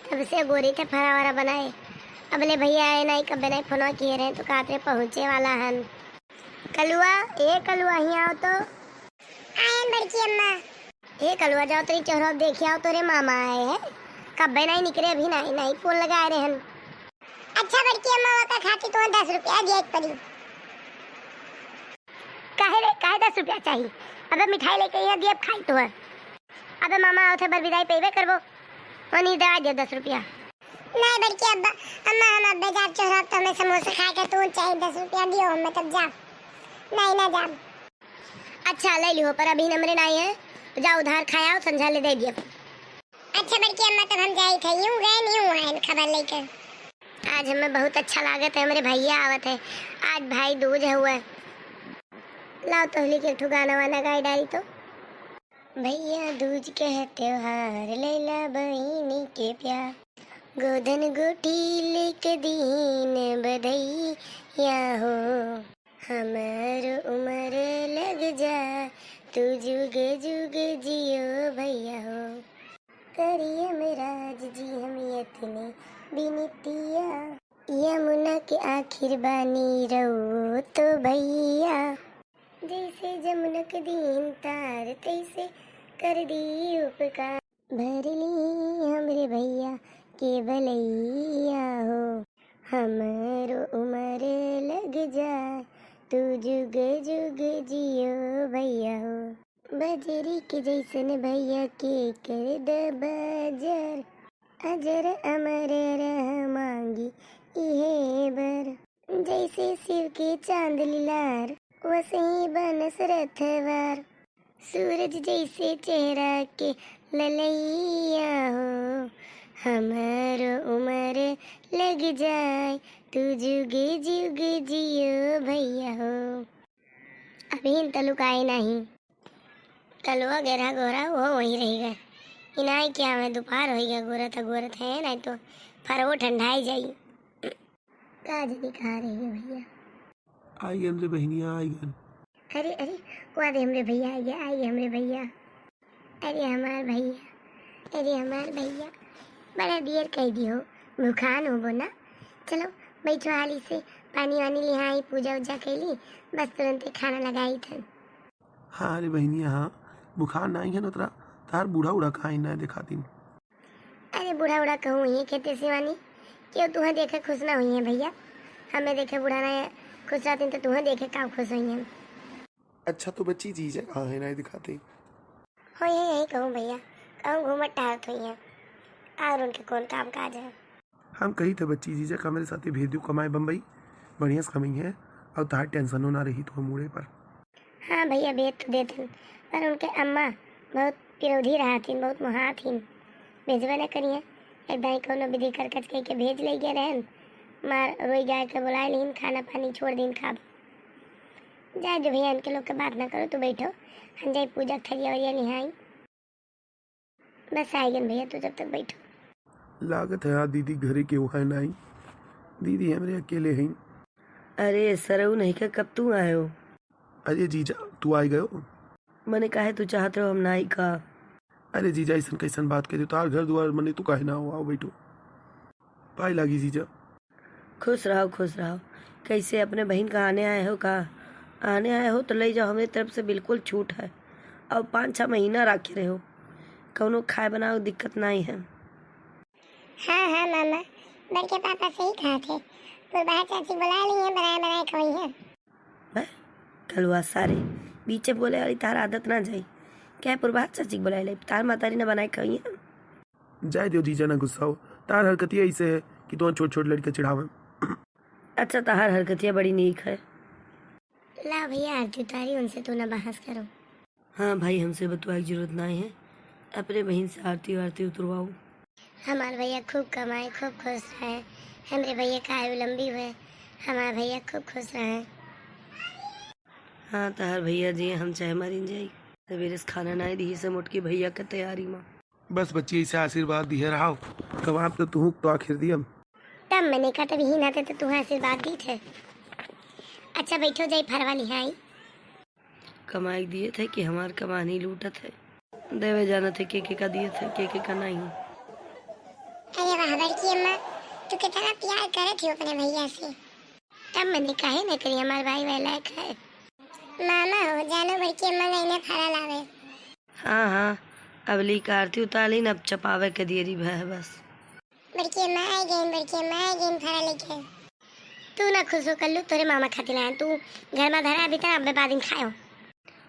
तब से गोरी थे फरा वरा बनाए। अबले भैया आए नहीं, कब नहीं फोन किए रहे तो कातरे पहुँचे वाला हन। कलुआ ए कलुआ ही आओ तो। आए बड़की अम्मा। ए कलुआ जाओ तेरी चेहरा देखी आओ, तोरे मामा आए हैं। कब नहीं निकले अभी, नहीं फोन लगा रहे हन। अच्छा बड़की अम्मा का खाती तो 10 रुपया दिया एक परी। काहे 10 रुपया चाहिए? अबे मिठाई लेके यहाँ दिए खाई तो है। अबे मामा आओ थे बर विदाई पेबे करबो वनी दे 10 रुपया। नहीं बड़की अब्बा अम्मा हम अब्बे जा चोरा तो हमें समोसा खा के तू चाहिए 10 रुपया दियो हमें तब जा। नहीं ना जा। अच्छा ले लियो पर अभी नंबर नहीं है, जाओ उधार खाया संझा ले दे दियो। अच्छा बड़की अम्मा तब हम जाई थे, यूं गए नहीं हुआ है खबर लेकर। आज हमें बहुत अच्छा लागत है, हमारे भैया आवत है आज, भाई दूज है हुआ। लाओ तो होली के ठुगाना वाना गाय डाली तो। भैया दूज के है त्योहार, लैला बहिनी के प्यार, गोधन गोटी लेके दीन बधैया हो, हमार उम्र लग जा तू जुग जुग जियो भैया हो, करिए मेराज जी हम यतने बिनतिया, यमुना के आखिर बानी रहो तो भैया, जैसे जमुना के दीन तार तैसे कर दी उपकार, भर ली हमरे भैया के भलैया हो, हमारो उम्र लग जाए तू जुग जुग जियो भैया हो, बजरी के जैसन भैया के कर द बजर, अजर अमर रह मांगी इहे बर, जैसे शिव के चांद लिलार वैसे ही बनस रथवार, सूरज जैसे चेहरा के ललैया हो, हमारो उम्र लग जाए तू जुग जुग जियो भैया हो। अभी इन तलुक आए नहीं, तलुआ गहरा गोरा वो वहीं रहेगा, इनाई क्या हमें दोपहर होएगा, गोरत है नहीं तो फरवो ठंडाई जाई। काज दिखा रही है भैया। आई गए हमरे बहनिया आई गए। अरे अरे वो दे हमरे भैया आ गया, आई हमरे भैया, अरे हमार भैया, अरे हमार भैया, बड़ा देर कह दी हो, भूखान हो बोना। चलो बैठो हाली से, पानी वानी लिहाई, पूजा उजा कैली, बस तुरंत खाना लगाई थे। हाँ अरे बहनिया हाँ, बुखार नहीं है ना तोरा, तार बूढ़ा उड़ा कहाँ ना दिखाती। अरे बूढ़ा उड़ा कहूँ ये खेते सिवानी, क्यों तुम्हें देखे खुश ना हुई है भैया, हमें देखे बूढ़ा ना खुश रहती तो तुम्हें देखे का खुश हुई है। अच्छा तो बच्ची चीज है कहाँ है ना दिखाती। हो यही कहूँ भैया, कहूँ घूमट टहलत हुई है, और उनके कौन काम काज है। हम कही थे बच्ची जीजा का मेरे साथ भेज दू कमाए बम्बई, बढ़िया से कमाई है और तार टेंशन ना रही तो मुड़े पर। हाँ भैया भेज तो देते, पर उनके अम्मा बहुत विरोधी रहा थी, बहुत मुहा थी, भेजबे न करिए, एक दाई कोनो विधि कर कच के भेज ले गए रहन, मार रोई गाय के बुलाए लीन, खाना पानी छोड़ दिन खाब। जाए जो भैया इनके लोग के बात ना करो, तू बैठो हम जाए पूजा थरिया वरिया निहाई, बस आएगन भैया तू जब तक बैठो। लागत है हाँ दीदी घरे के वो है नहीं, दीदी हमारे अकेले हैं। अरे सरऊ नहीं का कब तू आए हो? अरे जीजा तू आई गयो। मने काहे तू चाहत रहो हम नाई का? अरे जीजा ऐसा कैसन बात करे, तार घर द्वार मने तू काहे ना हो, आओ बैठो पाई लागी जीजा। खुश रहो खुश रहो। कैसे अपने बहन का आने आए हो का? आने आए हो तो ले जाओ, हमारी तरफ से बिल्कुल छूट है, और 5-6 महीना रखे रहो, कौनो खाए बनाओ दिक्कत नहीं है। हाँ हाँ मामा, बड़के पापा सही कहा थे, पुरबा चाची बुला ली है, बनाए बनाए खोई है। भाई कलवा सारे बीचे बोले वाली तार आदत ना जाई, क्या पुरबा चाची बुला ले, तार मातारी ने बनाए खाई है। जाए दो जीजा ना गुस्सा हो, तार हरकतिया ऐसे है कि तो छोट छोट लड़के चिढ़ावे। अच्छा तार हरकतियाँ बड़ी नीक है। ला भैया आरती उतारी, उनसे तू ना बहस करो। हाँ भाई हमसे बतवाए की जरूरत नहीं है, अपने बहन से आरती वारती उतरवाओ। हमारे भैया खूब कमाए, खूब खुश रहे, हमारे भैया का आयु लंबी हुए, हमारे भैया खूब खुश रहे। हाँ तार भैया जी हम चाहे मरीन जाई, सवेरे से खाना नहीं दी से मोटकी भैया के तैयारी में। बस बच्ची ऐसे आशीर्वाद दिए रहा, कबाब तो तू तो आखिर दिया तब मैंने कहा तब ही नाते तो तुम्हें आशीर्वाद दी थे। अच्छा बैठो जाई फरवा लिहाई। कमाई दिए थे कि हमार कमानी लूटत है, देवे जाना थे के का दिए थे के का नहीं। अरे वाह बड़की अम्मा, तू कितना प्यार करे थी अपने भैया से। तब मैंने काहे न करी, हमार भाई वाला है। मामा हो जानो बड़की अम्मा गई ने फरा लावे। हाँ हाँ, अबली का आरती उतारी न, अब चपावे के दियरी है बस। बड़की अम्मा आई गई, बड़की अम्मा आई गई फरा लेके। तू ना खुश हो कल्लू, तोरे मामा खातिर आया, तू घर में धरा अभी तक बाद दिन खायो।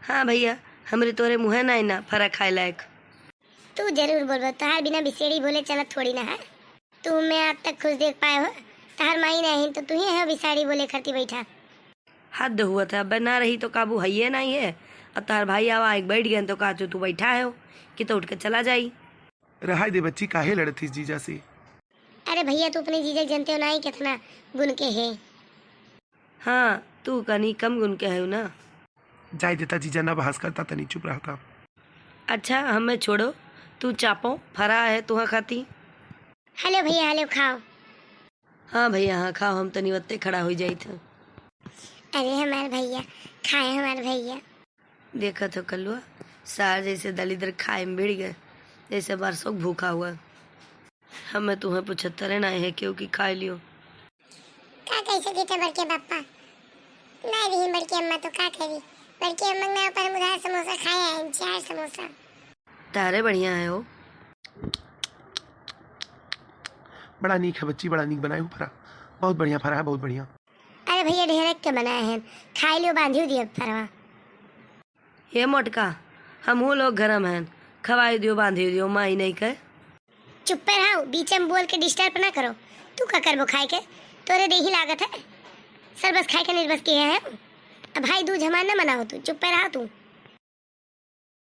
हाँ भैया, हमरे तोरे मुँह नहीं ना फरा खाए लायक। तू जरूर बोलबो, तहार बिना बिसेड़ी बोले चलत थोड़ी ना है। तू मैं अब तक खुश देख पाए हो, तहार माई नहीं तो तू ही है बिसाड़ी बोले खरती बैठा। हद हुआ था, अब ना रही तो काबू है नहीं है। और तार भाई आवा एक बैठ गए तो कहा तू बैठा है हो कि तो उठ के चला जाई। रहा दे बच्ची, काहे लड़ती जीजा से। अरे भैया तू अपने जीजा जानते हो ना ही कितना गुण के है। हाँ, तू कनी कम गुण के है ना। जाय देता जीजा, ना बहस करता तनी चुप रहता। अच्छा हमें छोड़ो, तू चापो फरा है तुहा खाती। हेलो भैया, हेलो खाओ। हाँ भैया हाँ खाओ, हम तनी वत्ते खड़ा हो जाई थे। अरे हमारे भैया खाए, हमारे भैया। देखा तो कलुआ सार जैसे दलिदर खाए में भिड़ गए, जैसे बरसों भूखा हुआ। हमें तुम्हें 75 ना है क्योंकि खा लियो। का कैसे देते बड़के पापा, नहीं रही बड़की अम्मा तो का करी। बड़की अम्मा ने पर उधार समोसा खाया है, 4 समोसा। तारे बढ़िया है हो। बड़ा नीक है बच्ची, बड़ा नीक बनाए हो फरा, बहुत बढ़िया फरा है, बहुत बढ़िया। अरे भैया ढेरक के बनाए हैं, खाई लियो बांधियो दियो फरवा। ये मोटका हम लोग गरम हैं, खवाई दियो बांधी दियो, माई नहीं कहे। चुप पे रहो, बीच में बोल के डिस्टर्ब ना करो। तू का करबो खाए के, तोरे देही लागत है। सर बस खाए के निर्बस किए है। अब भाई दूध हमार ना मना हो, तू चुप पे रहो तू।